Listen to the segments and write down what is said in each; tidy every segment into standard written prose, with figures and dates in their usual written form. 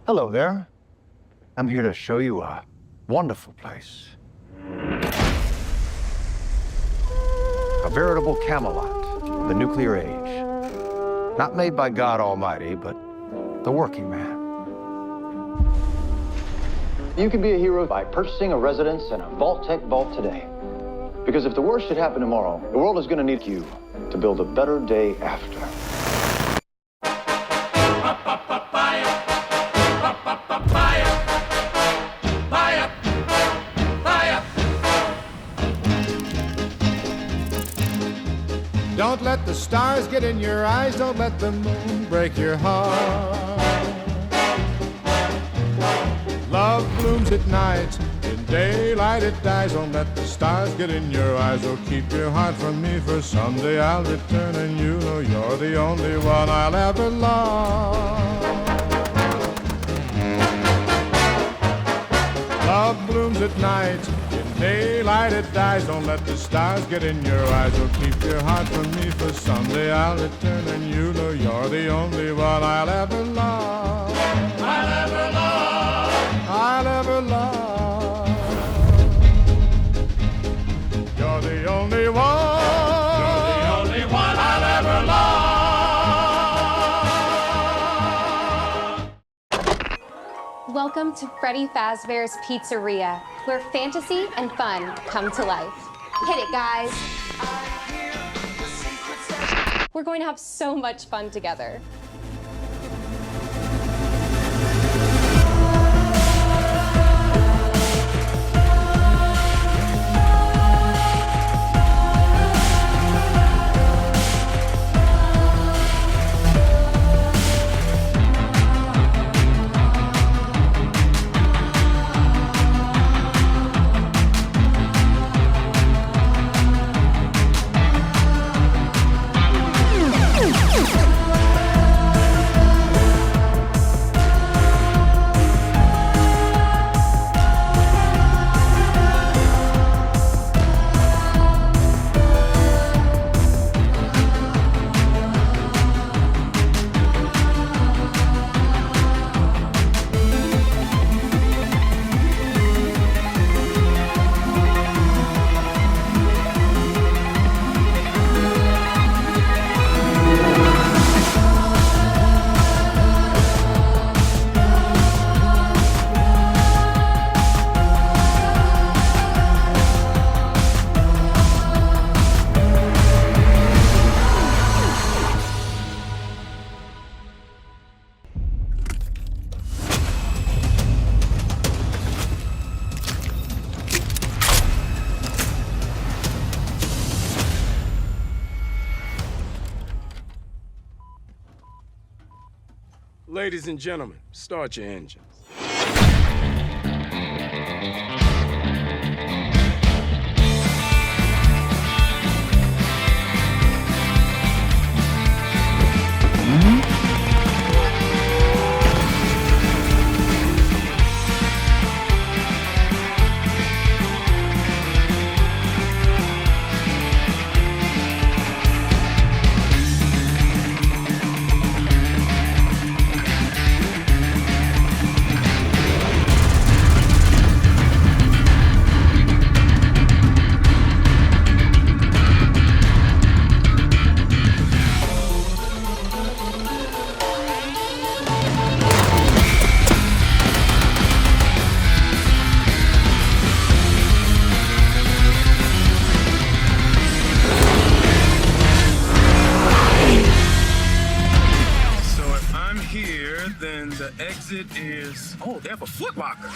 Hello there. I'm here to show you a wonderful place. A veritable Camelot of the nuclear age. Not made by God Almighty, but the working man. You can be a hero by purchasing a residence in a Vault-Tec vault today. Because if the worst should happen tomorrow, the world is going to need you to build a better day after. Don't let the stars get in your eyes, don't let the moon break your heart. Love blooms at night, in daylight it dies. Don't let the stars get in your eyes, oh keep your heart from me, for someday I'll return and you know you're the only one I'll ever love. Love blooms at night, in daylight it dies. Don't let the stars get in your eyes, oh keep your heart from me, for someday I'll return and you know you're the only one I'll ever love. I'll ever love. I'll ever love. You're the only one. You're the only one I'll ever love. Welcome to Freddy Fazbear's Pizzeria, where fantasy and fun come to life. Hit it, guys. We're going to have so much fun together. Ladies and gentlemen, start your engines. Oh, they have a Foot Locker.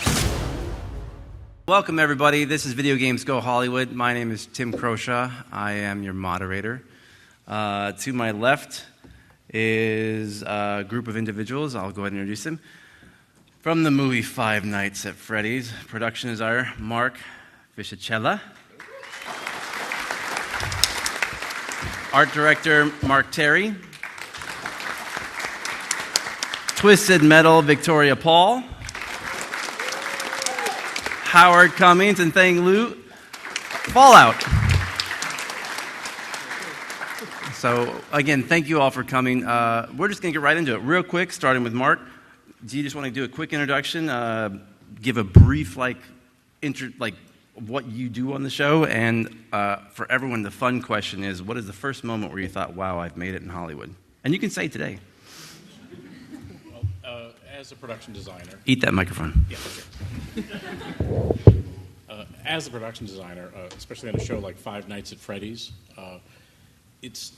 Welcome, everybody. This is Video Games Go Hollywood. My name is Tim Croshaw. I am your moderator. To my left is a group of individuals. I'll go ahead and introduce them. From the movie Five Nights at Freddy's, production designer Mark Fisichella. Art director Mark Terry. Twisted Metal Victoria Paul. Howard Cummings and Thang Fallout. So again, thank you all for coming. We're just going to get right into it real quick, starting with Mark. do you just want to do a quick introduction, give a brief what you do on the show, and for everyone, the fun question is, what is the first moment where you thought, wow, I've made it in Hollywood? And you can say today. Well, as a production designer... Eat that microphone. Yeah, okay. As a production designer, especially on a show like Five Nights at Freddy's, it's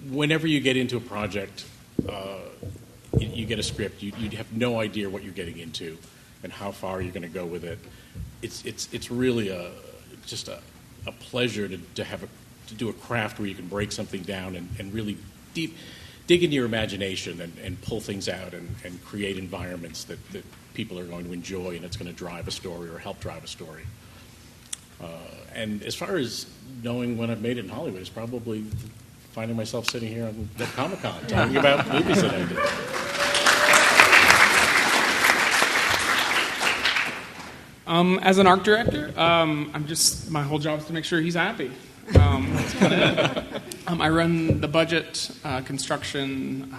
whenever you get into a project, you get a script, you have no idea what you're getting into and how far you're going to go with it. It's really just a pleasure to do a craft where you can break something down and really dig into your imagination and pull things out and create environments that people are going to enjoy, and it's going to drive a story or help drive a story. And as far as knowing when I've made it in Hollywood, it's probably finding myself sitting here on the Comic-Con talking about movies that I did. As an art director, my whole job is to make sure he's happy. I run the budget, construction,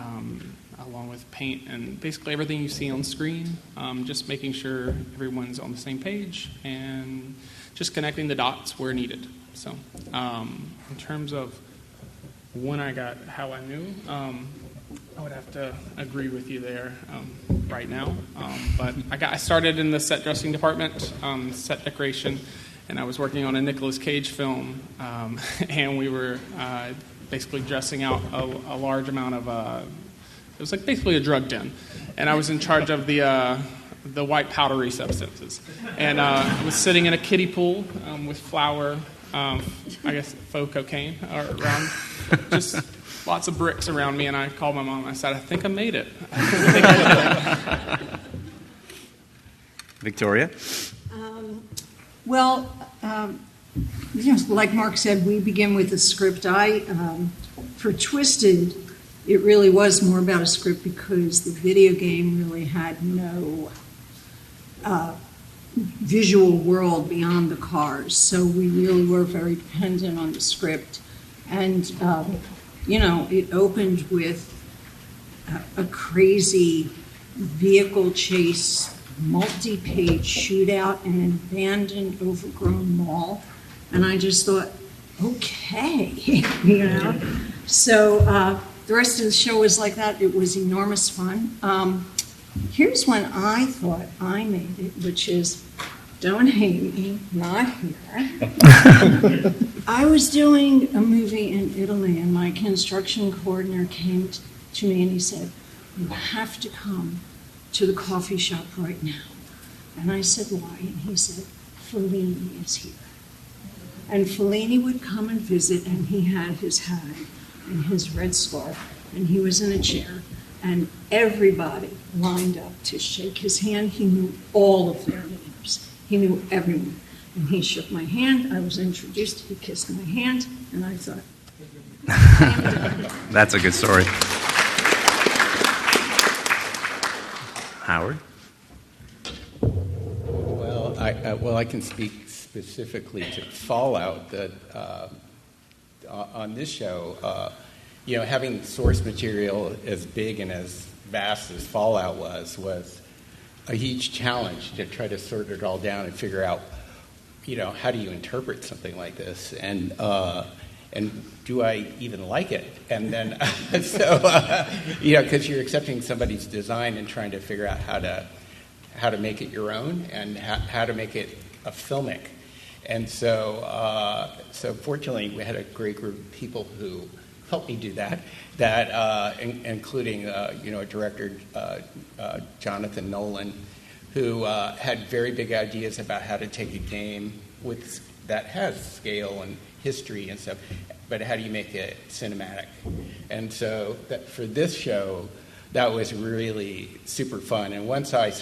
along with paint, and basically everything you see on screen. Just making sure everyone's on the same page and just connecting the dots where needed. So, in terms of when I got how I knew, I would have to agree with you there right now. But I started in the set dressing department, set decoration, and I was working on a Nicolas Cage film, and we were basically dressing out a large amount of, it was like basically a drug den, and I was in charge of the white powdery substances, and I was sitting in a kiddie pool with flour, I guess faux cocaine around, just lots of bricks around me, and I called my mom and I said, I think I made it. Victoria? Like Mark said, we begin with a script. For Twisted, it really was more about a script because the video game really had no visual world beyond the cars. So we really were very dependent on the script. And, it opened with a crazy vehicle chase, multi-page shootout in an abandoned, overgrown mall. And I just thought, okay, So the rest of the show was like that. It was enormous fun. Here's when I thought I made it, which is, don't hate me, not here. I was doing a movie in Italy, and my construction coordinator came to me and he said, you have to come to the coffee shop right now. And I said, why? And he said, Fellini is here. And Fellini would come and visit, and he had his hat and his red scarf, and he was in a chair, and everybody lined up to shake his hand. He knew all of their names. He knew everyone. And he shook my hand. I was introduced. He kissed my hand, and I thought, That's a good story. Howard? Well, I can speak specifically to Fallout. That on this show, having source material as big and as vast as Fallout was a huge challenge to try to sort it all down and figure out, how do you interpret something like this, and do I even like it? And then, because you're accepting somebody's design and trying to figure out how to make it your own and how to make it a filmic. And so fortunately, we had a great group of people who helped me do that. Including a director, Jonathan Nolan, who had very big ideas about how to take a game that has scale and history and stuff, but how do you make it cinematic? And so for this show, that was really super fun. And once I just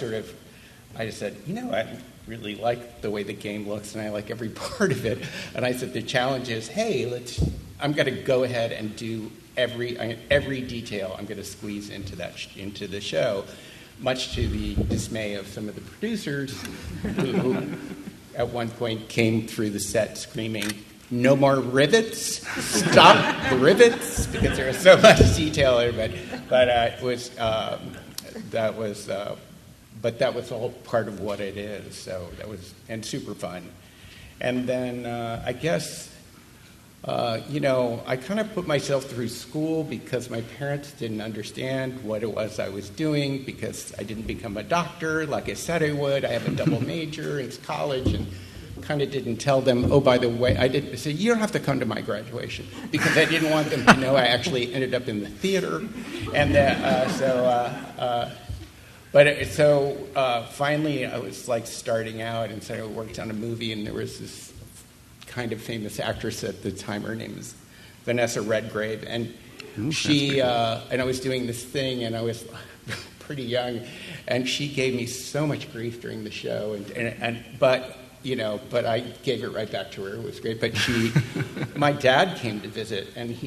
said, I really like the way the game looks, and I like every part of it. And I said, the challenge is, I'm going to go ahead and do every detail. I'm going to squeeze into the show, much to the dismay of some of the producers, who at one point came through the set screaming, "No more rivets! Stop the rivets!" because there was so much detail there. But it was but that was all part of what it is. So that was, and super fun. And then I guess, I kind of put myself through school because my parents didn't understand what it was I was doing, because I didn't become a doctor like I said I would. I have a double major in college, and kind of didn't tell them, oh, by the way, I didn't say, you don't have to come to my graduation, because I didn't want them to know I actually ended up in the theater. And finally I was like starting out, and so I worked on a movie, and there was this kind of famous actress at the time. Her name is Vanessa Redgrave, and and I was doing this thing, and I was pretty young, and she gave me so much grief during the show, but I gave it right back to her. It was great. But my dad came to visit, and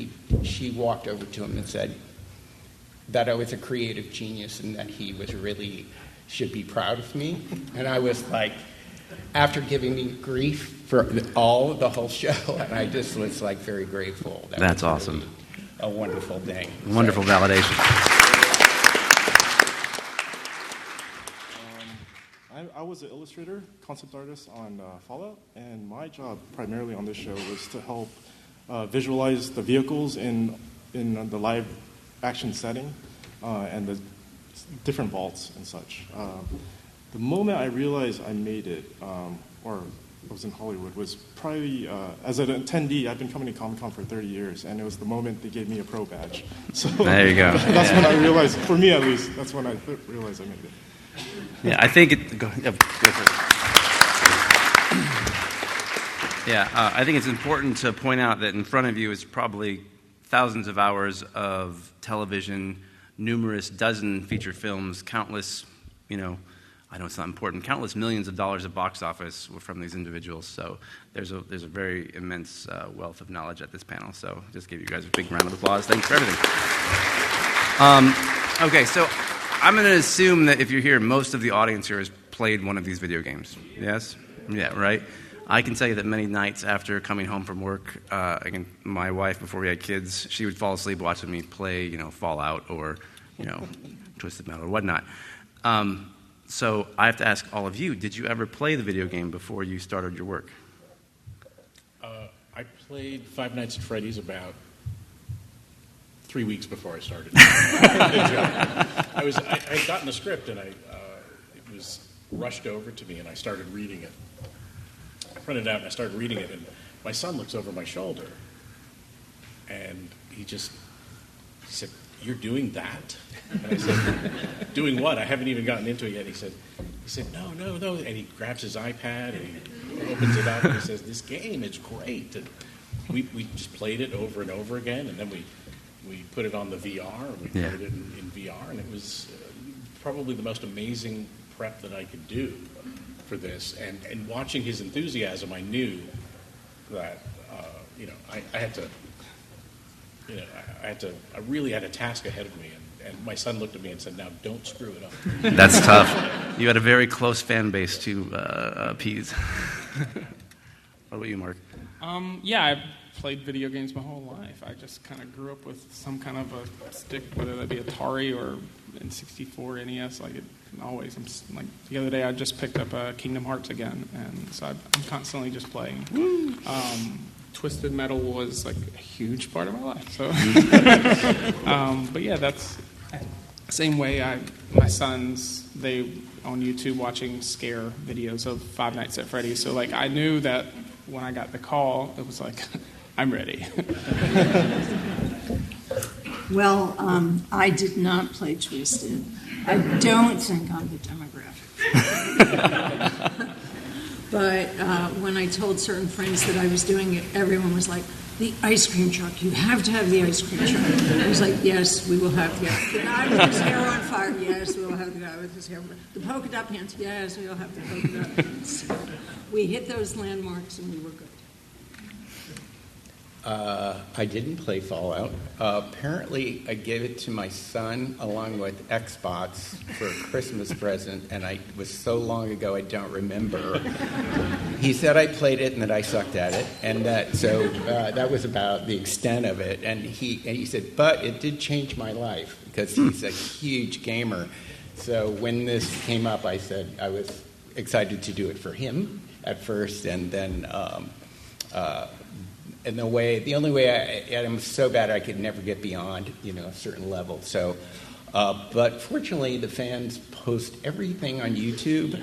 she walked over to him and said that I was a creative genius and that he was really should be proud of me. And I was like, after giving me grief for the whole show, and I just was like very grateful. That's awesome. Really a wonderful thing. Wonderful validation. I was an illustrator, concept artist on Fallout, and my job primarily on this show was to help visualize the vehicles in the live action setting and the different vaults and such. The moment I realized I made it, or I was in Hollywood, was probably as an attendee. I've been coming to Comic-Con for 30 years, and it was the moment they gave me a pro badge. So there you go. That's when I realized, for me at least, that's when I realized I made it. Yeah, I think I think it's important to point out that in front of you is probably thousands of hours of television, numerous dozen feature films, countless, I know it's not important, countless millions of dollars of box office from these individuals. So there's a very immense wealth of knowledge at this panel. So just give you guys a big round of applause. Thanks for everything. Okay, so I'm going to assume that if you're here, most of the audience here has played one of these video games. Yes? Yeah, right? I can tell you that many nights after coming home from work, again, my wife, before we had kids, she would fall asleep watching me play, Fallout or, Twisted Metal or whatnot. So I have to ask all of you, did you ever play the video game before you started your work? I played Five Nights at Freddy's about 3 weeks before I started. I had gotten the script, and it was rushed over to me, and I started reading it. I printed it out, and I started reading it, and my son looks over my shoulder, and he said, "You're doing that?" And I said, "Doing what? I haven't even gotten into it yet." He said, "No," and he grabs his iPad, and he opens it up, and he says, "This game is great." And we just played it over and over again, and then we put it on the VR, and we put it in VR, and it was probably the most amazing prep that I could do for this. And watching his enthusiasm, I knew that, I really had a task ahead of me. And my son looked at me and said, "Now don't screw it up." That's tough. You had a very close fan base to appease. What about you, Mark? I've played video games my whole life. I just kind of grew up with some kind of a stick, whether that be Atari or N64, NES. The other day I just picked up Kingdom Hearts again, and so I'm constantly just playing. Twisted Metal was like a huge part of my life. So, but yeah, that's the same way. My sons, they on YouTube watching scare videos of Five Nights at Freddy's. So I knew that when I got the call, it was like, I'm ready. Well, I did not play Twisted. I don't think I'm the demographic. But when I told certain friends that I was doing it, everyone was like, "The ice cream truck, you have to have the ice cream truck." I was like, "Yes, we will have the guy with his hair on fire, yes, we will have the guy with his hair on fire. The polka dot pants, yes, we will have the polka dot pants." We hit those landmarks and we were good. I didn't play Fallout. Apparently, I gave it to my son along with Xbox for a Christmas present, and it was so long ago I don't remember. He said I played it and that I sucked at it, and that was about the extent of it. And he said, but it did change my life because he's a huge gamer. so when this came up, I said I was excited to do it for him at first, and then the only way I'm so bad I could never get beyond, a certain level. So, but fortunately, the fans post everything on YouTube,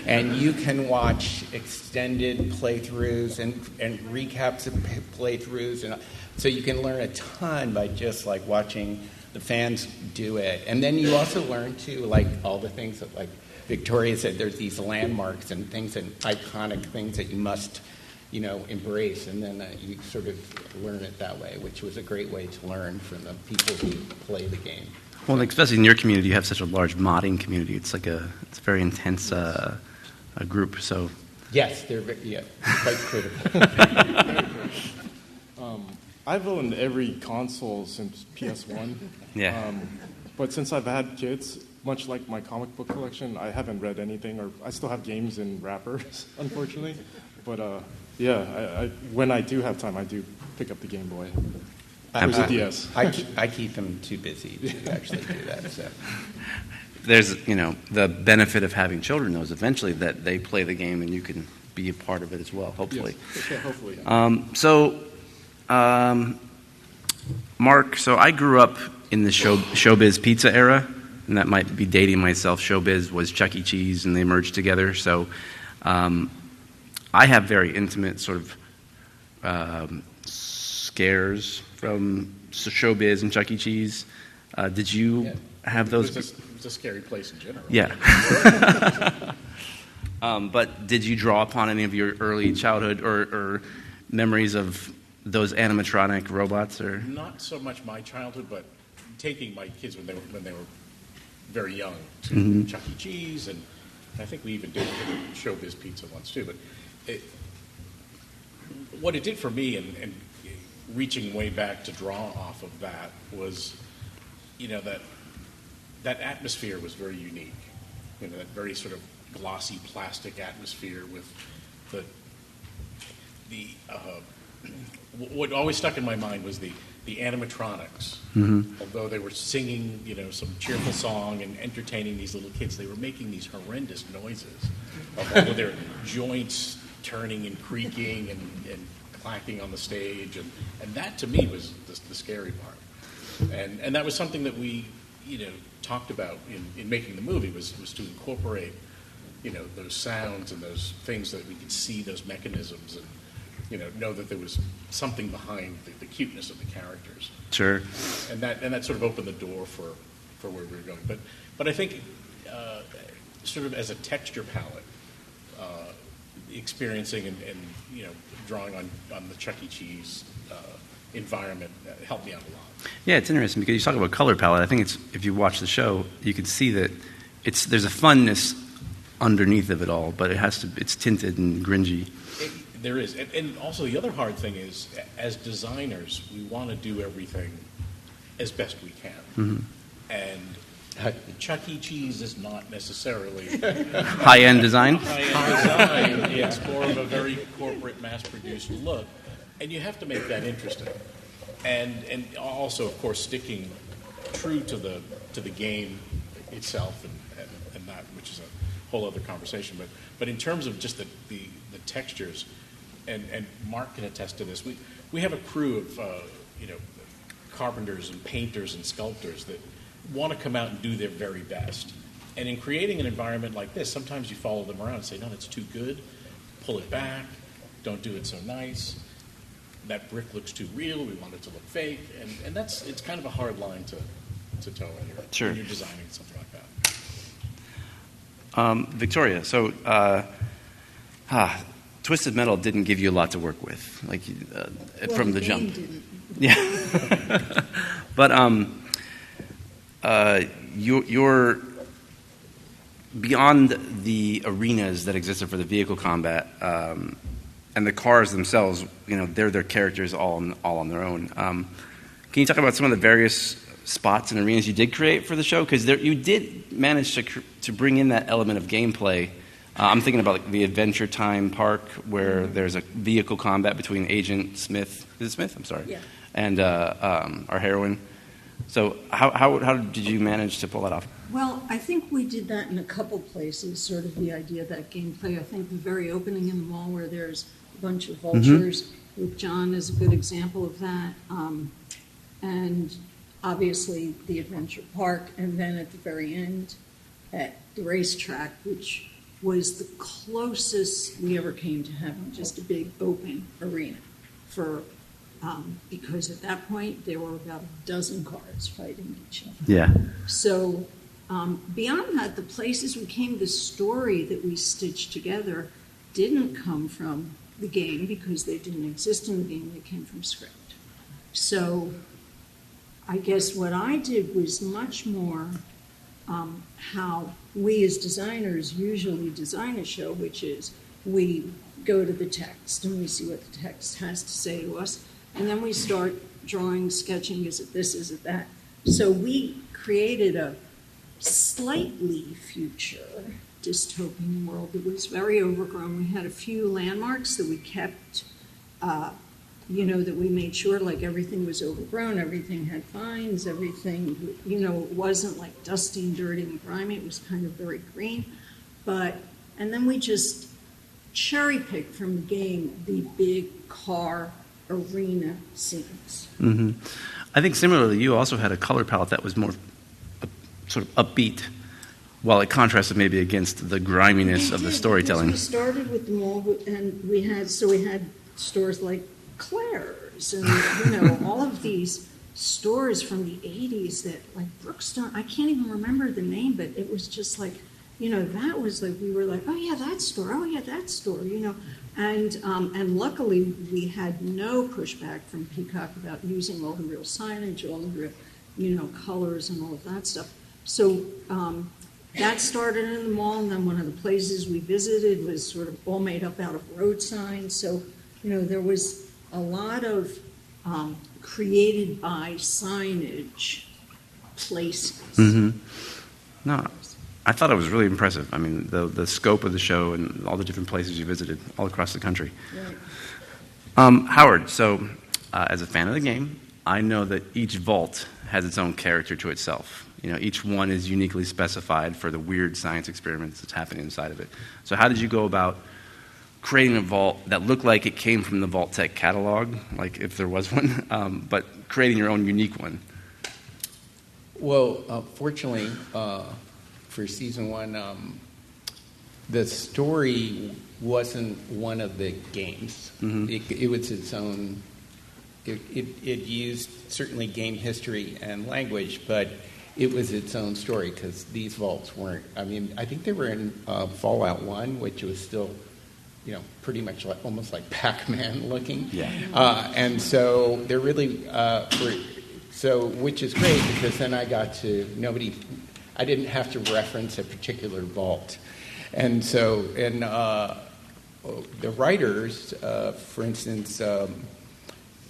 and you can watch extended playthroughs and recaps of playthroughs, and so you can learn a ton by just like watching the fans do it. And then you also learn too, like all the things that, like Victoria said, there's these landmarks and things and iconic things that you must embrace, and then you sort of learn it that way, which was a great way to learn from the people who play the game. Well, especially in your community, you have such a large modding community. It's like it's a very intense a group. So yes, they're quite critical. I've owned every console since PS1. Yeah. But since I've had kids, much like my comic book collection, I haven't read anything, or I still have games in wrappers, unfortunately. But I when I do have time, I do pick up the Game Boy. There's a DS. I keep them too busy to actually do that. So. There's, the benefit of having children, though, is eventually that they play the game and you can be a part of it as well, hopefully. Yes. Yeah, hopefully. Mark, so I grew up in the Showbiz Pizza era, and that might be dating myself. Showbiz was Chuck E. Cheese, and they merged together. So I have very intimate sort of scares from Showbiz and Chuck E. Cheese. Did you have those? It was a scary place in general. Yeah. But did you draw upon any of your early childhood or memories of those animatronic robots? Or Not so much my childhood, but taking my kids when they were very young to Chuck E. Cheese, and I think we even did Showbiz Pizza once too. But what it did for me, and reaching way back to draw off of that, was, that atmosphere was very unique. That very sort of glossy plastic atmosphere with what always stuck in my mind was the animatronics. Although they were singing, some cheerful song and entertaining these little kids, they were making these horrendous noises of all of their joints turning and creaking and clacking on the stage, and that to me was the scary part. And that was something that we talked about in making the movie was to incorporate those sounds and those things so that we could see those mechanisms and know that there was something behind the cuteness of the characters. Sure. And that sort of opened the door for where we were going. But I think sort of as a texture palette, experiencing and drawing on the Chuck E. Cheese environment helped me out a lot. Yeah, it's interesting because you talk about color palette. I think if you watch the show, you can see that there's a funness underneath of it all, but it's tinted and grungy. There is. And also the other hard thing is, as designers, we want to do everything as best we can. And Chuck E. Cheese is not necessarily high-end design. High-end design. It's more of a very corporate, mass-produced look, and you have to make that interesting. And also, of course, sticking true to the game itself, and that, which is a whole other conversation. But in terms of just the textures, and Mark can attest to this, we have a crew of carpenters and painters and sculptors that want to come out and do their very best. And in creating an environment like this, sometimes you follow them around and say, no, that's too good, pull it back, don't do it so nice, that brick looks too real, we want it to look fake, and it's kind of a hard line to toe when you're designing something like that. Victoria, so Twisted Metal didn't give you a lot to work with, from the jump. Didn't. Yeah. But you're beyond the arenas that existed for the vehicle combat, and the cars themselves. They're their characters all on their own. Can you talk about some of the various spots and arenas you did create for the show? Because you did manage to bring in that element of gameplay. I'm thinking about the Adventure Time Park, where there's a vehicle combat between Agent Smith. Is it Smith? I'm sorry. Yeah. And our heroine. So how did you manage to pull that off? Well, I think we did that in a couple places, sort of the idea of that gameplay. I think the very opening in the mall where there's a bunch of vultures, with John is a good example of that. And obviously the adventure park, and then at the very end at the racetrack, which was the closest we ever came to having just a big open arena for because at that point there were about a dozen cars fighting each other. Yeah. So beyond that, the places we came, the story that we stitched together didn't come from the game because they didn't exist in the game. They came from script. So I guess what I did was much more how we as designers usually design a show, which is we go to the text and we see what the text has to say to us, and then we start drawing, sketching, is it this, is it that? So we created a slightly future dystopian world that was very overgrown. We had a few landmarks that we kept, that we made sure like everything was overgrown, everything had vines, everything, it wasn't like dusty and dirty and grimy, it was kind of very green. And then we just cherry picked from the game the big car arena scenes. Mm-hmm. I think similarly, you also had a color palette that was more sort of upbeat, while it contrasted maybe against the griminess of the storytelling. We started with the mall, and we had stores like Claire's and all of these stores from the 80s that like Brookstone. I can't even remember the name, but it was just like that was like we were like, oh yeah, that store, and luckily we had no pushback from Peacock about using all the real signage, all the real colors and all of that stuff. So that started in the mall, and then one of the places we visited was sort of all made up out of road signs. So there was a lot of created by signage places. Mm-hmm. No, I thought it was really impressive. I mean, the scope of the show and all the different places you visited all across the country. Right. Howard, so as a fan of the game, I know that each vault has its own character to itself. Each one is uniquely specified for the weird science experiments that's happening inside of it. So how did you go about creating a vault that looked like it came from the Vault Tech catalog, like if there was one, but creating your own unique one? Well, fortunately, for season one, the story wasn't one of the games. Mm-hmm. It was its own. It used certainly game history and language, but it was its own story because these vaults weren't. I mean, I think they were in Fallout 1, which was still, pretty much like almost like Pac-Man looking. Yeah. And so they're really which is great because then I didn't have to reference a particular vault, and so the writers, for instance,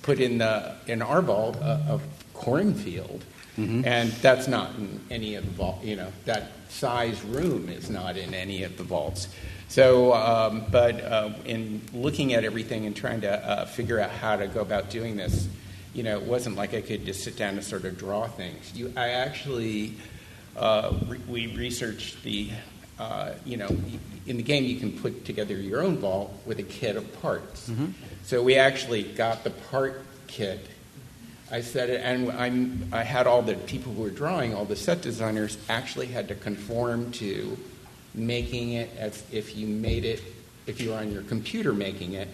put in our vault a cornfield. Mm-hmm. And that's not in any of the vaults. That size room is not in any of the vaults. So, but in looking at everything and trying to figure out how to go about doing this, it wasn't like I could just sit down and sort of draw things. I actually, we researched the, in the game you can put together your own vault with a kit of parts. Mm-hmm. So we actually got the part kit. I said it, and I had all the people who were drawing, all the set designers, actually had to conform to making it as if you made it, if you were on your computer making it.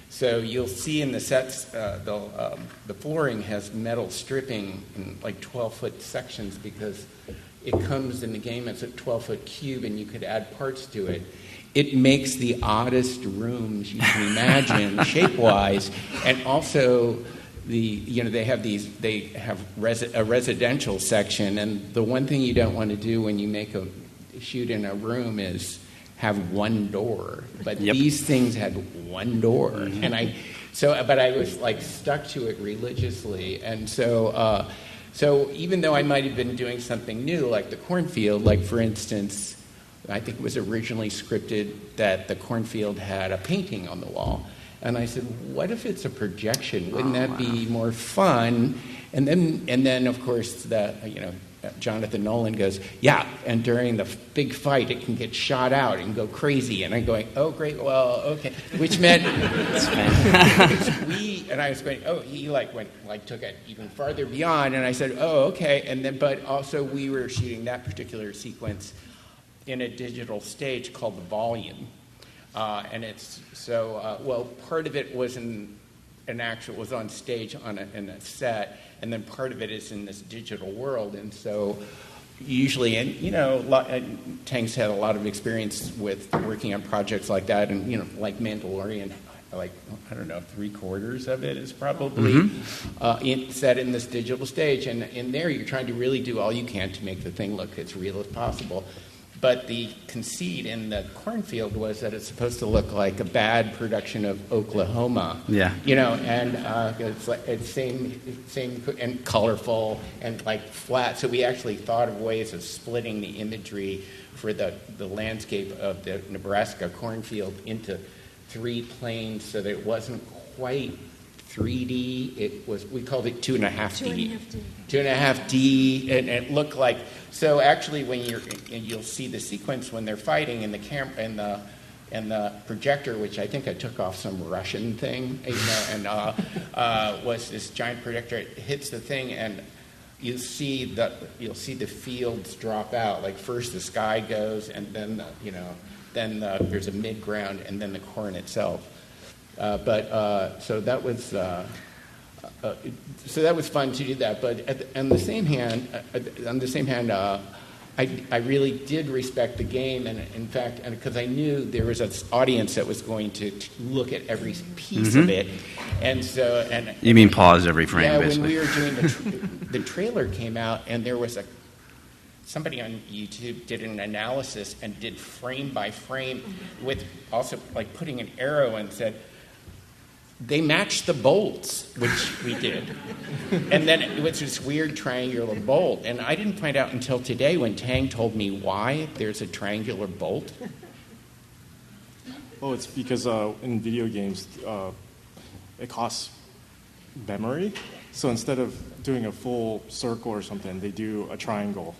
So you'll see in the sets, the flooring has metal stripping in like 12-foot sections because it comes in the game as a 12-foot cube, and you could add parts to it. It makes the oddest rooms you can imagine, shape-wise, and also. They have a residential section, and the one thing you don't want to do when you shoot in a room is have one door. But these things had one door, mm-hmm. But I was like stuck to it religiously, and so even though I might have been doing something new, like the cornfield, like for instance, I think it was originally scripted that the cornfield had a painting on the wall. And I said, what if it's a projection? Wouldn't that be more fun? And then of course, Jonathan Nolan goes, yeah, and during the big fight, it can get shot out and go crazy. And I'm going, oh, great, well, okay. Which meant, and I was going, oh, he took it even farther beyond. And I said, oh, okay. But also we were shooting that particular sequence in a digital stage called the Volume. And it's so, part of it was was on stage in a set, and then part of it is in this digital world. And so usually, Thang's had a lot of experience with working on projects like that, and, like Mandalorian, like, I don't know, 3/4 of it is probably set in this digital stage. And in there, you're trying to really do all you can to make the thing look as real as possible. But the conceit in the cornfield was that it's supposed to look like a bad production of Oklahoma. Yeah. And it's same and colorful and like flat. So we actually thought of ways of splitting the imagery for the landscape of the Nebraska cornfield into 3 planes so that it wasn't quite 3D. We called it 2.5D. 2.5D, and it looked like. So actually, you'll see the sequence when they're fighting in the camera and the projector, which I think I took off some Russian thing, was this giant projector. It hits the thing, and you'll see the fields drop out. Like first the sky goes, and then there's a mid ground, and then the corn itself. So that was fun to do that. But on the same hand, I really did respect the game, and in fact, because I knew there was an audience that was going to look at every piece of it, and so you mean pause every frame? Yeah, basically. When we were doing the trailer came out, and there was somebody on YouTube did an analysis and did frame by frame with also like putting an arrow and said, they matched the bolts, which we did. And then it was this weird triangular bolt. And I didn't find out until today when Thang told me why there's a triangular bolt. Oh, it's because in video games, it costs memory. So instead of doing a full circle or something, they do a triangle.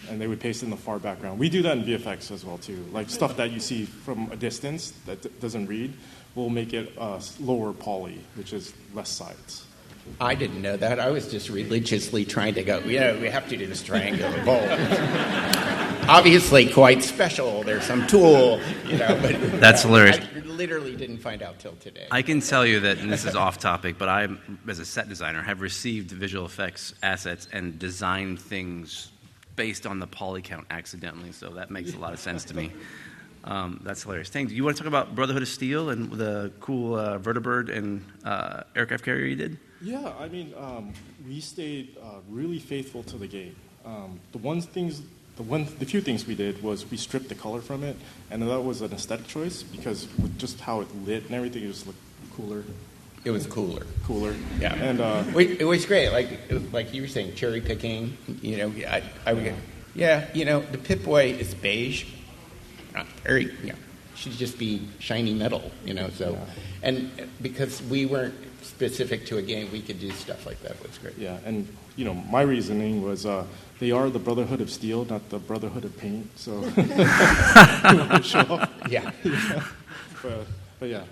And they would paste it in the far background. We do that in VFX as well, too. Like stuff that you see from a distance that doesn't read, we'll make it lower poly, which is less sides. I didn't know that. I was just religiously trying to go, we have to do this triangular bolt. Obviously quite special. There's some tool, but that's hilarious. I literally didn't find out till today. I can tell you that, and this is off topic, but I, as a set designer, have received visual effects assets and designed things based on the poly count accidentally, so that makes a lot of sense to me. That's hilarious. Thang, do you want to talk about Brotherhood of Steel and the cool vertibird and aircraft carrier you did? Yeah, I mean, we stayed really faithful to the game. The few things we did was we stripped the color from it, and that was an aesthetic choice because with just how it lit and everything, it just looked cooler. It was cooler. Yeah, and it was great. Like you were saying, cherry picking. I would get, the Pip-Boy is beige. Not very, should just be shiny metal. So, and because we weren't specific to a game, we could do stuff like that. It was great. Yeah, and my reasoning was they are the Brotherhood of Steel, not the Brotherhood of Paint. So, show off. Yeah. But yeah.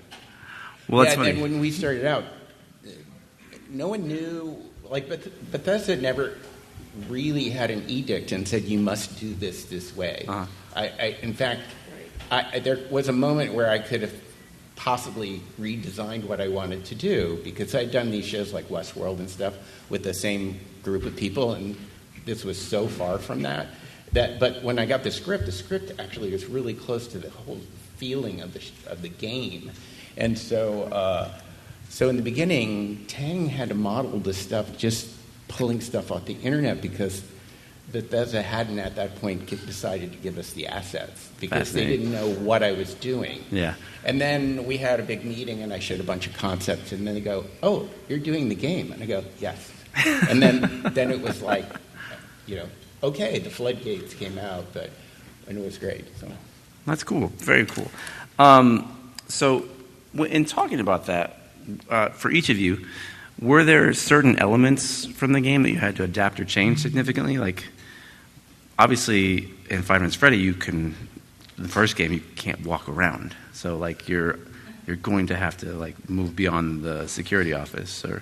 Well, that's funny. funny. And when we started out, no one knew. But Bethesda never really had an edict and said you must do this way. In fact, there was a moment where I could have possibly redesigned what I wanted to do because I'd done these shows like Westworld and stuff with the same group of people, and this was so far from that. But when I got the script actually was really close to the whole feeling of the game. And so in the beginning, Thang had to model this stuff just pulling stuff off the internet because Bethesda hadn't at that point decided to give us the assets because they didn't know what I was doing. Yeah. And then we had a big meeting and I showed a bunch of concepts and then they go, "Oh, you're doing the game." And I go, "Yes." And then it was like, okay, the floodgates came out, and it was great. So that's cool. Very cool. So in talking about that, for each of you, were there certain elements from the game that you had to adapt or change significantly? Like, obviously, in Five Nights at Freddy, the first game, you can't walk around. So, like, you're going to have to, like, move beyond the security office. Or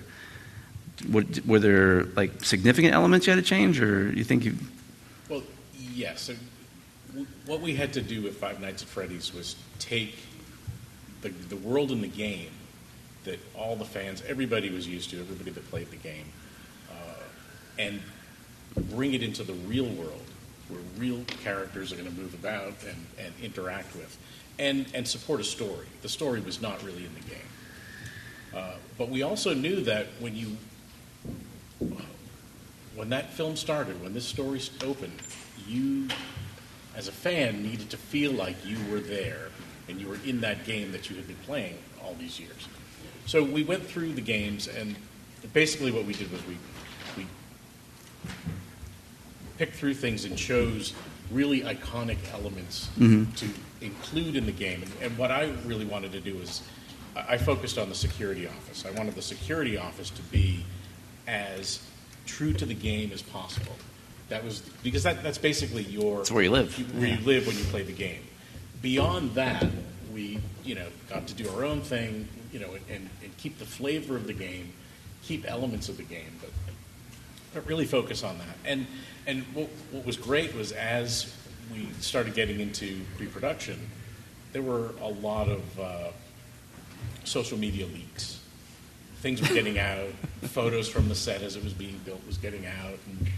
were there, like, significant elements you had to change, or you think you... Well, yes. So what we had to do with Five Nights at Freddy's was take the world in the game that all the fans, everybody was used to, everybody that played the game, and bring it into the real world where real characters are going to move about and interact with, and support a story. The story was not really in the game. But we also knew that when that film started, when this story opened, you, as a fan, needed to feel like you were there and you were in that game that you had been playing all these years. So we went through the games, and basically what we did was we picked through things and chose really iconic elements to include in the game. And what I really wanted to do is I focused on the security office. I wanted the security office to be as true to the game as possible. That was because that's basically It's where you live. Where you live when you play the game. Beyond that, we got to do our own thing, and keep the flavor of the game, keep elements of the game, but really focus on that. And what was great was as we started getting into pre-production, there were a lot of social media leaks. Things were getting out. Photos from the set as it was being built was getting out. And,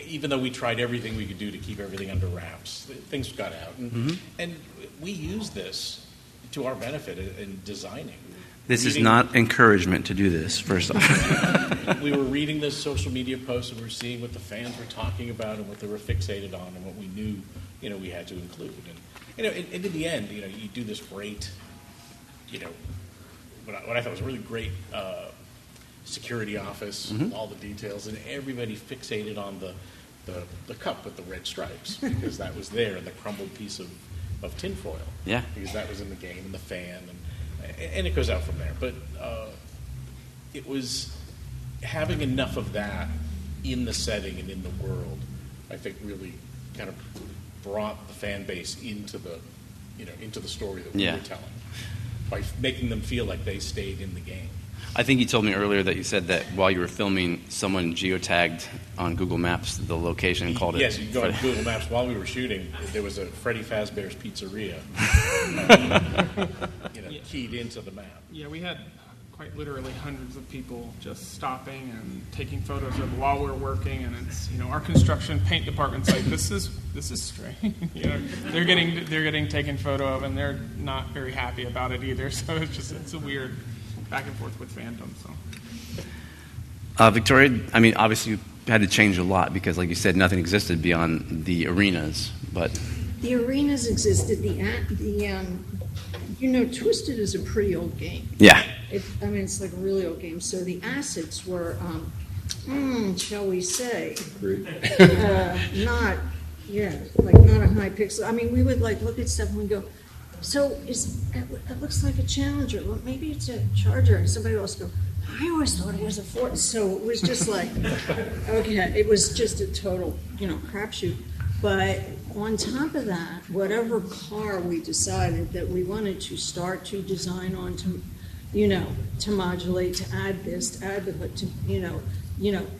even though we tried everything we could do to keep everything under wraps, things got out. And we used this to our benefit in designing. This is not encouragement to do this, first off. We were reading the social media posts, and we were seeing what the fans were talking about and what they were fixated on and what we knew, we had to include. And, and in the end, you do this great, what I thought was a really great security office, all the details, and everybody fixated on the cup with the red stripes because that was there, and the crumbled piece of tinfoil. Yeah. Because that was in the game, and the fan, and it goes out from there. But it was having enough of that in the setting and in the world, I think really kind of brought the fan base into the story that we were telling by making them feel like they stayed in the game. I think you told me earlier that you said that while you were filming, someone geotagged on Google Maps the location and called it. Yes, you can go on Google Maps. While we were shooting, there was a Freddy Fazbear's Pizzeria keyed into the map. Yeah, we had quite literally hundreds of people just stopping and taking photos of it while we're working, and it's our construction paint department's like, this is strange. They're getting taken photo of, and they're not very happy about it either. So it's a weird back and forth with fandom. So Victoria, I mean, obviously you had to change a lot because, like you said, nothing existed beyond the arenas. But the arenas existed. Twisted is a pretty old game. Yeah. It's like a really old game. So the assets were, shall we say, not a high pixel. I mean, we would look at stuff and we'd go, so it looks like a Challenger. Well, maybe it's a Charger. And somebody else would go, I always thought it was a Ford. So it was just like, okay, it was just a total, crapshoot. But on top of that, whatever car we decided that we wanted to start to design on to modulate, to add this, to add the, to,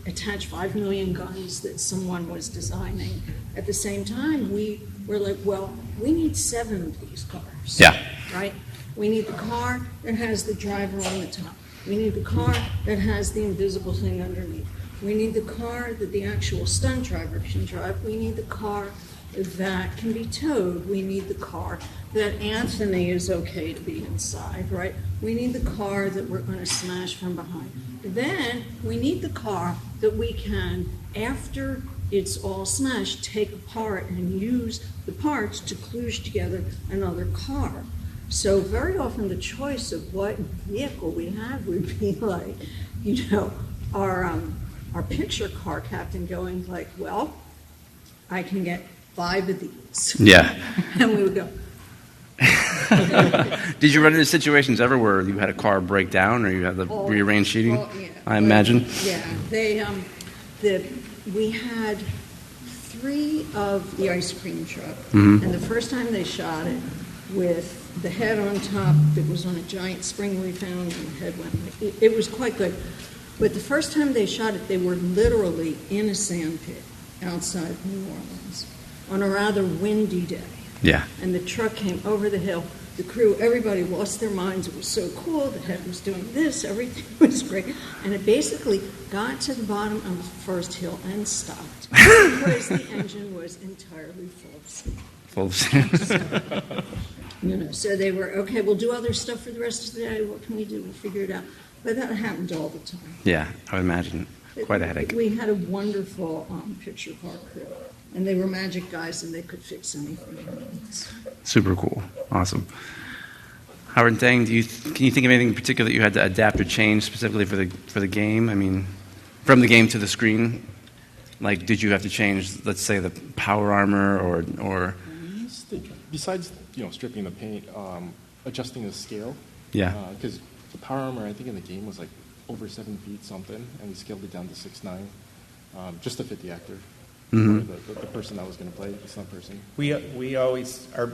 attach 5 million guns that someone was designing. At the same time, we were like, well, we need 7 of these cars. Yeah. Right? We need the car that has the driver on the top. We need the car that has the invisible thing underneath. We need the car that the actual stunt driver can drive. We need the car that can be towed. We need the car that Anthony is okay to be inside, right? We need the car that we're going to smash from behind. Then we need the car that we can, after it's all smashed, take apart and use the parts to kludge together another car. So very often the choice of what vehicle we have would be like, our picture car captain going like, well, I can get 5 of these. Yeah. And we would go, Did you run into situations ever where you had a car break down or you had to rearrange sheeting? Yeah. I imagine. Yeah, we had 3 of the ice cream truck, and the first time they shot it with the head on top, it was on a giant spring we found, and the head went. It was quite good, but the first time they shot it, they were literally in a sand pit outside New Orleans on a rather windy day. Yeah. And the truck came over the hill. The crew, everybody lost their minds. It was so cool. The head was doing this. Everything was great. And it basically got to the bottom of the first hill and stopped because the engine was entirely full of sand. Full of sand. So they were, okay, we'll do other stuff for the rest of the day. What can we do? We'll figure it out. But that happened all the time. Yeah, I would imagine. Quite a headache. We had a wonderful picture park crew. And they were magic guys, and they could fix anything. Super cool. Awesome. Howard and Thang, can you think of anything in particular that you had to adapt or change specifically for the game? I mean, from the game to the screen? Like, did you have to change, let's say, the power armor or Besides, stripping the paint, adjusting the scale. Yeah. Because the power armor, I think in the game was like over 7 feet something, and we scaled it down to 6'9", just to fit the actor. Or the person that was going to play the stunt person. We always one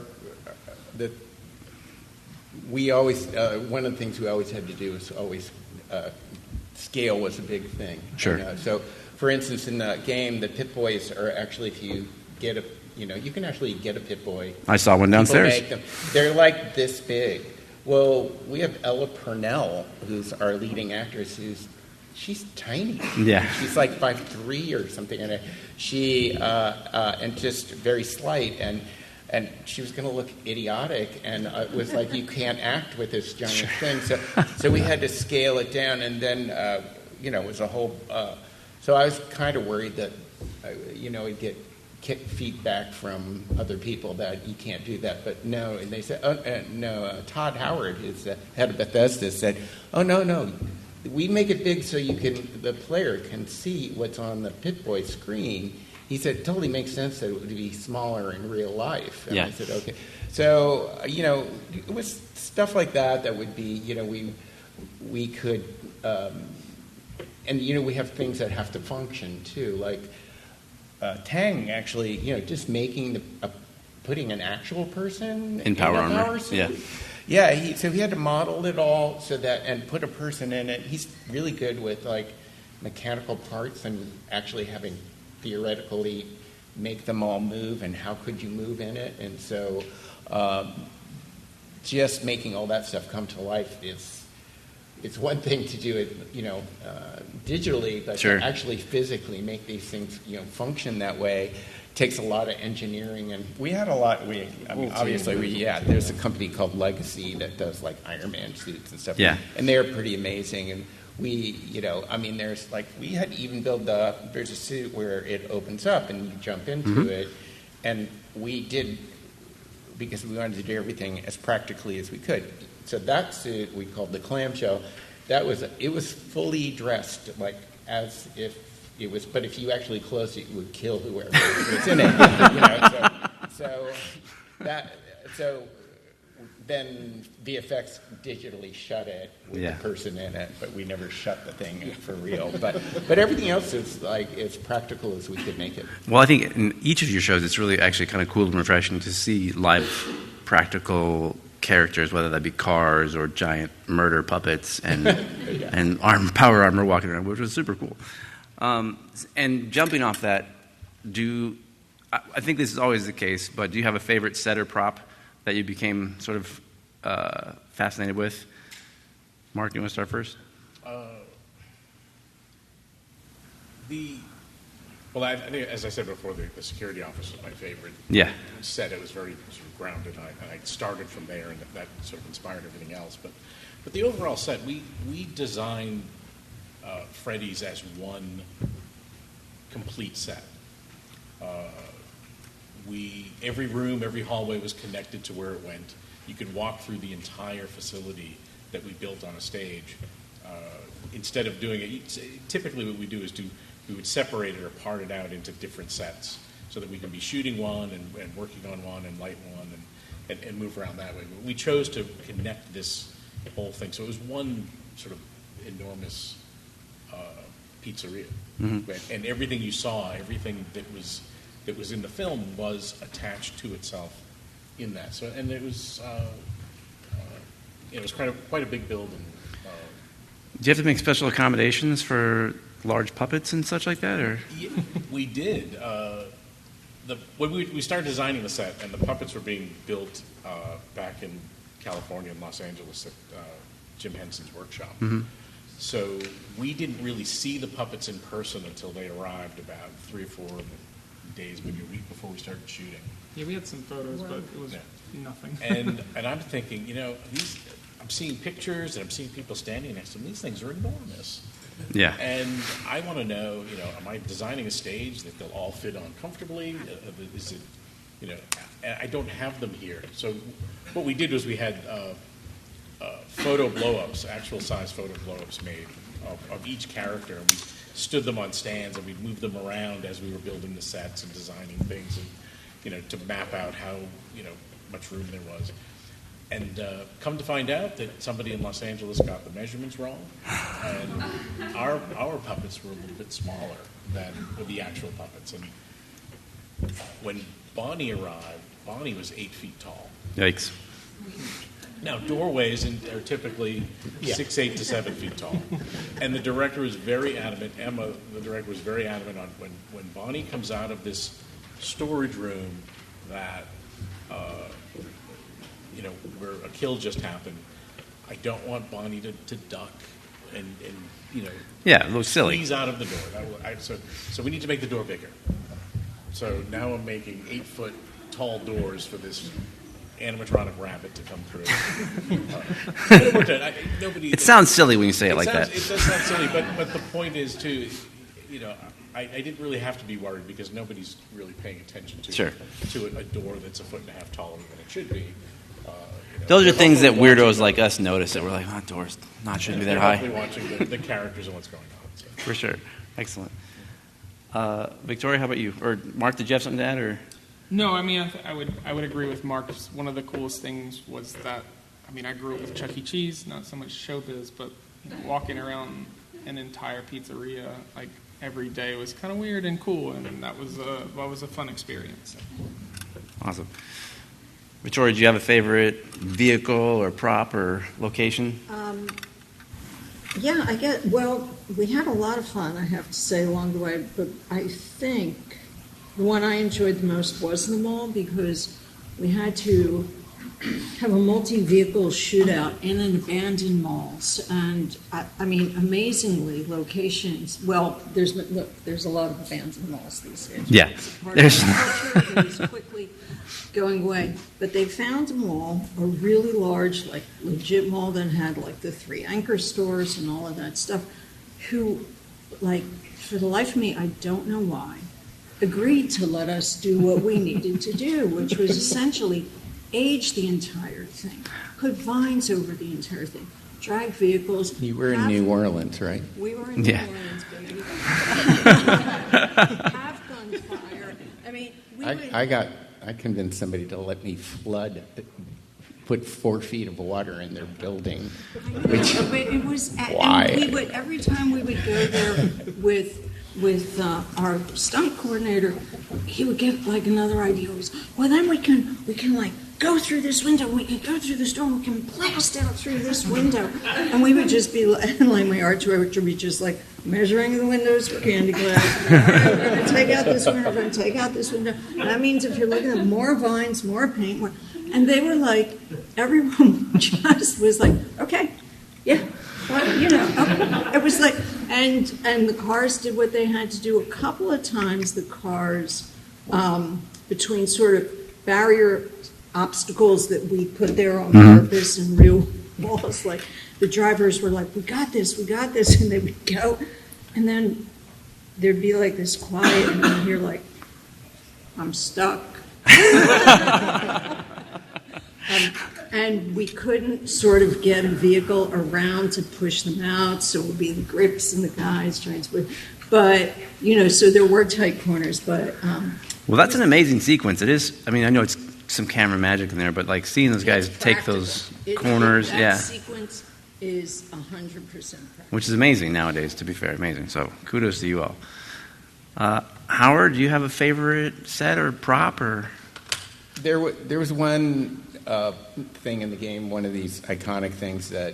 of the things we always had to do is always scale was a big thing. Sure. So, for instance, in the game, the Pit Boys are actually, if you get you can actually get a Pit Boy. I saw one downstairs. Make them. They're like this big. Well, we have Ella Purnell, who's our leading actress, she's tiny. Yeah. She's like 5'3" or something, and and just very slight, and she was going to look idiotic, and it was like, you can't act with this giant thing, so we had to scale it down, and then it was a whole. So I was kind of worried that I'd get feedback from other people that you can't do that, but no, and they said, Todd Howard, who's the head of Bethesda, said, oh no. We make it big so the player can see what's on the Pit Boy screen. He said it totally makes sense that it would be smaller in real life. And I said, okay. So, it was stuff like that would be, we could, and, we have things that have to function too. Like Thang actually, just making putting an actual person in power armor. Suit. Yeah. Yeah, so he had to model it all and put a person in it. He's really good with like mechanical parts and actually having theoretically make them all move and how could you move in it. And so just making all that stuff come to life it's one thing to do it, digitally, but sure. To actually physically make these things, function that way takes a lot of engineering, and we had a lot. There's a company called Legacy that does like Iron Man suits and stuff. Yeah, and they're pretty amazing. And we, there's like we had to even build there's a suit where it opens up and you jump into it, and we did because we wanted to do everything as practically as we could. So that suit we called the clamshell. It was fully dressed like as if. It was, but if you actually closed it, you would kill whoever was in it. So then VFX digitally shut it with the person in it, but we never shut the thing for real. But everything else is like as practical as we could make it. Well, I think in each of your shows, it's really actually kind of cool and refreshing to see live practical characters, whether that be cars or giant murder puppets and and power armor walking around, which was super cool. And jumping off that, I think this is always the case, but do you have a favorite set or prop that you became sort of fascinated with? Mark, you want to start first? I think, as I said before, the security office was my favorite. Yeah. Set. It was very sort of grounded, and I started from there, and that sort of inspired everything else. But the overall set, we designed Freddy's as one complete set. Every room, every hallway was connected to where it went. You could walk through the entire facility that we built on a stage. Instead of doing it, typically what we do is we would separate it or part it out into different sets so that we can be shooting one and working on one and light one. and move around that way. But we chose to connect this whole thing, so it was one sort of enormous pizzeria, and everything you saw, everything that was in the film was attached to itself in that. So, and it was quite a big building. Do you have to make special accommodations for large puppets and such like that, or? Yeah, we did. When we started designing the set, and the puppets were being built back in California and Los Angeles at Jim Henson's workshop. So we didn't really see the puppets in person until they arrived about 3 or 4 days, maybe a week before we started shooting. Yeah, we had some photos, but it was nothing. And I'm thinking, I'm seeing pictures and I'm seeing people standing next to them. These things are enormous. Yeah. And I want to know, am I designing a stage that they'll all fit on comfortably? Is it, I don't have them here. So what we did was we had photo blow-ups, actual size photo blow-ups made of each character, and we stood them on stands and we'd move them around as we were building the sets and designing things, and to map out how much room there was. And come to find out that somebody in Los Angeles got the measurements wrong, and our puppets were a little bit smaller than the actual puppets. And when Bonnie arrived, Bonnie was 8 feet tall. Yikes. Now, doorways are typically 6, 8 to 7 feet tall. And the director was very adamant, Emma, the director, was very adamant on when Bonnie comes out of this storage room that, where a kill just happened, I don't want Bonnie to duck and yeah, it looks silly. Squeeze out of the door. So we need to make the door bigger. So now I'm making 8-foot tall doors for this animatronic rabbit to come through. But it worked out. It sounds silly when you say it like that. It does sound silly, but the point is, too, I didn't really have to be worried because nobody's really paying attention to a door that's 1.5 feet taller than it should be. Those are things that weirdos like us notice, that we're like, that door's shouldn't be that high. They're watching the characters and what's going on. So. For sure. Excellent. Victoria, how about you? Or Mark, did you have something to add? Or? No, I mean, I would agree with Mark. One of the coolest things was that, I grew up with Chuck E. Cheese, not so much showbiz, but walking around an entire pizzeria like every day was kind of weird and cool, and that was a fun experience. Awesome. Victoria, do you have a favorite vehicle or prop or location? Yeah, well, we had a lot of fun, I have to say, along the way, but I think the one I enjoyed the most was the mall, because we had to have a multi-vehicle shootout in an abandoned mall, and amazingly, locations. Well, there's a lot of abandoned malls these days. Yeah, There's culture that is quickly going away, but they found a mall, a really large, like legit mall that had like the 3 anchor stores and all of that stuff. Who, for the life of me, I don't know why, agreed to let us do what we needed to do, which was essentially age the entire thing, put vines over the entire thing, drag vehicles. You were in New Orleans, right? We were in New Orleans, baby. Have gunfire. I convinced somebody to let me put 4 feet of water in their building. But it was, why? And we would, every time we would go there with our stunt coordinator, he would get like another idea. He was, well, then we can like go through this window, we can go through this door, we can blast out through this window. And we would just be like my art director would be just like measuring the windows for candy glass. All right, we're going to take out this window, we're going to take out this window. That means if you're looking at more vines, more paint, more, and they were like, everyone just was like, okay, yeah. Well, okay. It was like, and the cars did what they had to do. A couple of times the cars, between sort of barrier obstacles that we put there on purpose and real walls, like the drivers were like, we got this, and they would go, and then there'd be like this quiet, and you'd hear like, I'm stuck. And we couldn't sort of get a vehicle around to push them out, so it would be the grips and the guys trying to push. But, so there were tight corners, but... well, that's an amazing sequence. It is, I know it's some camera magic in there, but like seeing those guys It's take practical. those It- corners, that yeah, sequence is 100% practical. which is amazing nowadays. To be fair, amazing. So kudos to you all. Howard, do you have a favorite set or prop or? There was one thing in the game, one of these iconic things that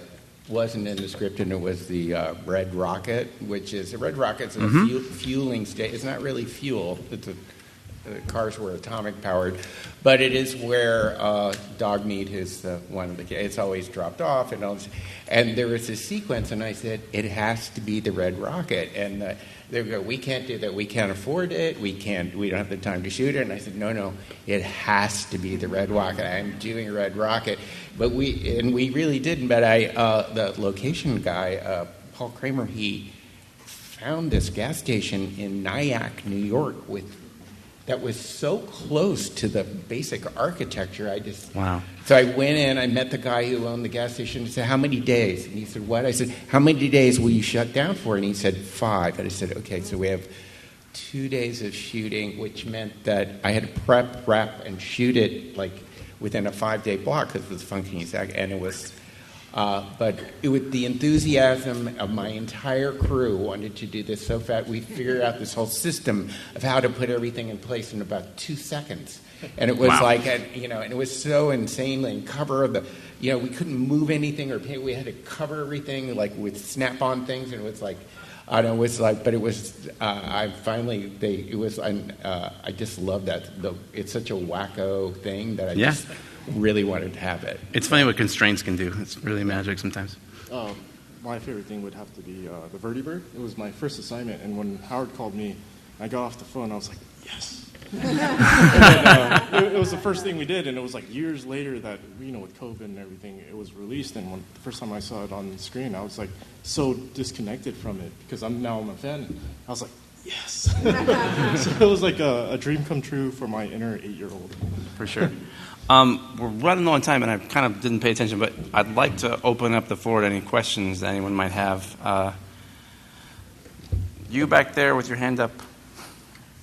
wasn't in the script, and it was the red rocket, which is a red rocket's a fueling station. It's not really fuel. The cars were atomic powered, but it is where Dogmeat is one of the. It's always dropped off, and there was a sequence, and I said it has to be the red rocket, and they go, we can't do that. We can't afford it. We don't have the time to shoot it. And I said, no, it has to be the red rocket. I'm doing a red rocket, but we really didn't. But the location guy, Paul Kramer, he found this gas station in Nyack, New York, that was so close to the basic architecture. Wow. So I went in, I met the guy who owned the gas station, and said, how many days? And he said, what? I said, how many days will you shut down for? And he said, 5. And I said, okay, so we have 2 days of shooting, which meant that I had to prep, wrap, and shoot it like within a 5-day block because it was functioning exactly. And it was, but with the enthusiasm of my entire crew wanted to do this so fast, we figured out this whole system of how to put everything in place in about 2 seconds. And it was like, and it was so insanely, and cover the, we couldn't move anything or paint. We had to cover everything like with snap-on things, and it was like, I don't know, it was like, but it was, I just love that. It's such a wacko thing that I just really wanted to have it. It's funny what constraints can do. It's really magic sometimes. My favorite thing would have to be the Vertibird. It was my first assignment, and when Howard called me, I got off the phone, I was like, yes. It was the first thing we did, and it was like years later that, with COVID and everything, it was released, and the first time I saw it on the screen, I was like so disconnected from it, because I'm a fan. I was like, yes. So it was like a dream come true for my inner 8-year-old. For sure. We're running low on time, and I kind of didn't pay attention, but I'd like to open up the floor to any questions that anyone might have. You back there with your hand up.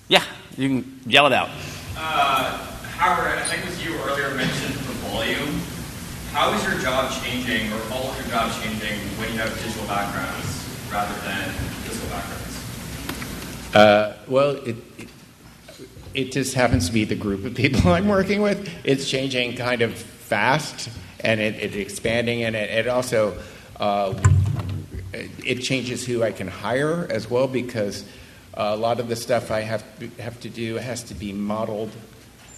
Yeah, you can yell it out. Howard, I think it was you earlier mentioned the volume. How is your job changing, or all of your job changing, when you have digital backgrounds rather than physical backgrounds? Well, it just happens to be the group of people I'm working with. It's changing kind of fast, and it's expanding, and it also it changes who I can hire as well, because a lot of the stuff I have to do has to be modeled,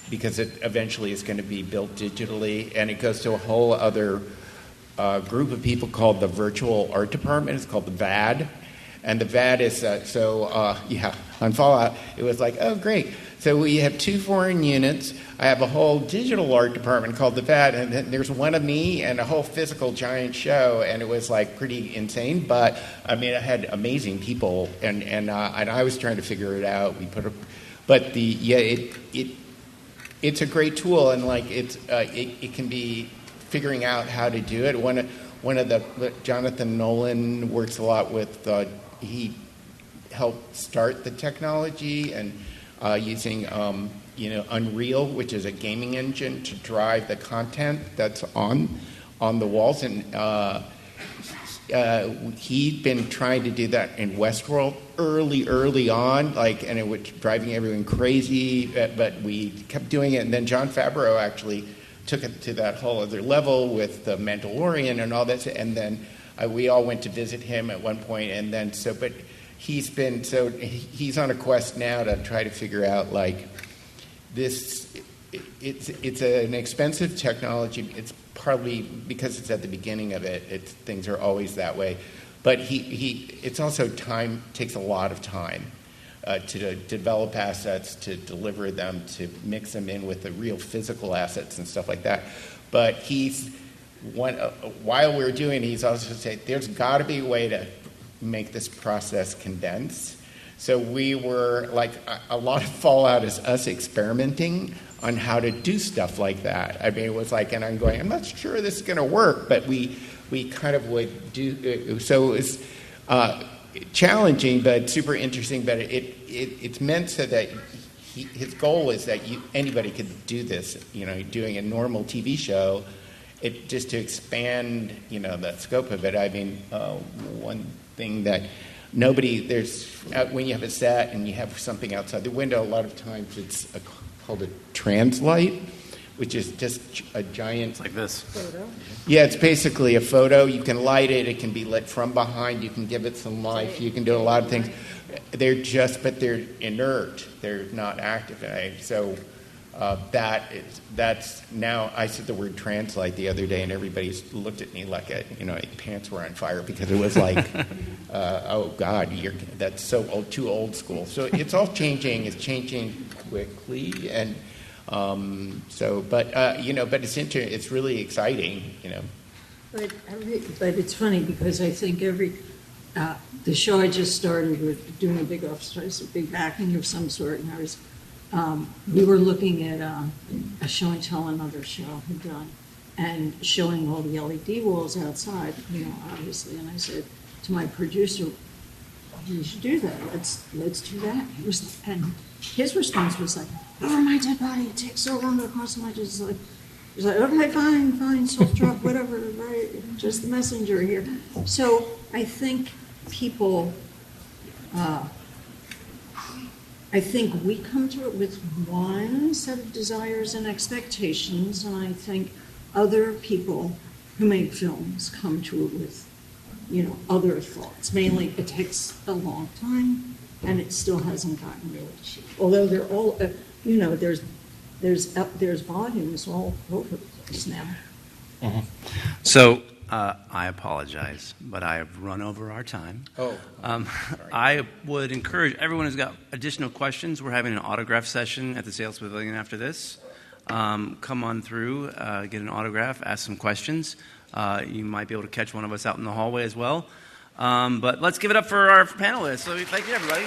because it eventually is going to be built digitally, and it goes to a whole other group of people called the Virtual Art Department. It's called the VAD. And the VAD is, on Fallout, it was like, oh, great. So we have 2 foreign units. I have a whole digital art department called the VAD, and then there's one of me and a whole physical giant show, and it was like pretty insane. But I mean, I had amazing people, and I was trying to figure it out. It's a great tool, and like it can be figuring out how to do it. One of the Jonathan Nolan works a lot with. He helped start the technology and using Unreal, which is a gaming engine, to drive the content that's on the walls, and he'd been trying to do that in Westworld early on, and it was driving everyone crazy, but we kept doing it, and then Jon Favreau actually took it to that whole other level with The Mandalorian and all that, and then we all went to visit him at one point, and then but he's on a quest now to try to figure out like this. It's an expensive technology. It's partly because it's at the beginning of it. Things are always that way, but it's also takes a lot of time to develop assets, to deliver them, to mix them in with the real physical assets and stuff like that. But while we're doing it, he's also saying there's got to be a way to make this process condense. So we were like, a lot of Fallout is us experimenting on how to do stuff like that. I mean, it was like, and I'm going, I'm not sure this is going to work, but we kind of would do. So it was challenging, but super interesting. But it's meant so that his goal is that anybody could do this. Doing a normal TV show, just to expand the scope of it. I mean, one thing that when you have a set and you have something outside the window, a lot of times it's called a translight, which is just a giant... It's like this. Photo. Yeah, it's basically a photo. You can light it. It can be lit from behind. You can give it some life. You can do a lot of things. But they're inert. They're not active. So that's now. I said the word translite the other day, and everybody looked at me like my pants were on fire, because it was like, oh God, that's so old, too old school. So it's all changing. It's changing quickly, and but it's really exciting. But it's funny because I think the show I just started with doing a big exercise, a big backing of some sort, and we were looking at a show and tell another show had done, and showing all the LED walls outside, obviously. And I said to my producer, "You should do that. Let's do that." And his response was like, "Over my dead body. It takes so long to cross my just like." He's like, "Okay, fine, salt truck, whatever, right? Just the messenger here." So I think people, I think we come to it with one set of desires and expectations, and I think other people who make films come to it with, other thoughts. Mainly, it takes a long time, and it still hasn't gotten really cheap. Although they're all, there's volumes all over the place now. Mm-hmm. So I apologize, but I have run over our time. I would encourage everyone who's got additional questions. We're having an autograph session at the Sales Pavilion after this. Come on through, get an autograph, ask some questions. You might be able to catch one of us out in the hallway as well. But let's give it up for our panelists. So thank you, everybody.